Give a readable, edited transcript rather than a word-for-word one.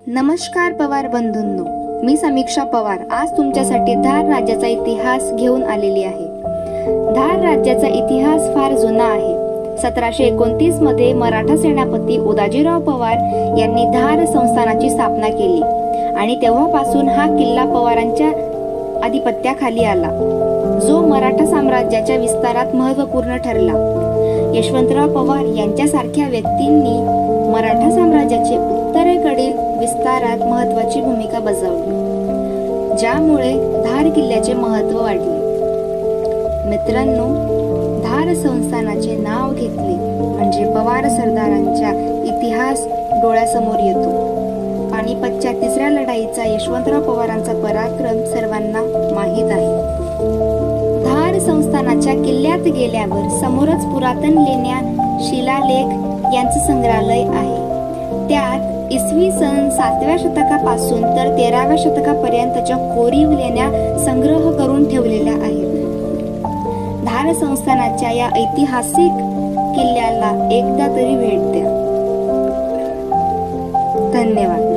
नमस्कार पवार बंधूंनो, मी समीक्षा पवार आज तुमच्यासाठी धार राज्याचा इतिहास घेऊन आलेली आहे। धार राज्याचा इतिहास फार जुना आहे। 1729 मध्ये मराठा सेनापती उदाजीराव पवार यांनी धार संस्थानाची स्थापना केली आणि तेव्हापासून हा किल्ला पवारांच्या आधिपत्याखाली आला, जो मराठा साम्राज्याच्या विस्तारात महत्त्वपूर्ण ठरला। यशवंतराव पवार यांच्यासारख्या व्यक्तींनी मराठा साम्राज्याचे उत्तरेकडील विस्तारात महत्त्वाची भूमिका बजावली, ज्यामुळे धार किल्ल्याचे महत्त्व वाढले। मित्रांनो, धार संस्थानाचे नाव घेतले म्हणजे पवार सरदारांचा इतिहास डोळ्यासमोर येतो। पानिपतच्या तिसऱ्या लढाईचा यशवंतराव पवारांचा पराक्रम सर्वांना माहीत आहे। धार संस्थानाच्या किल्ल्यात गेल्यावर समोरच पुरातन लेण्या, शिलालेख यांचे संग्रहालय आहे। त्यात इसवी सन 7व्या शतकापासून तर 13व्या शतकापर्यंतच्या कोरीव लेण्या संग्रह करून ठेवलेल्या आहेत। धार संस्थानाच्या या ऐतिहासिक किल्ल्याला एकदा तरी भेट द्या। धन्यवाद।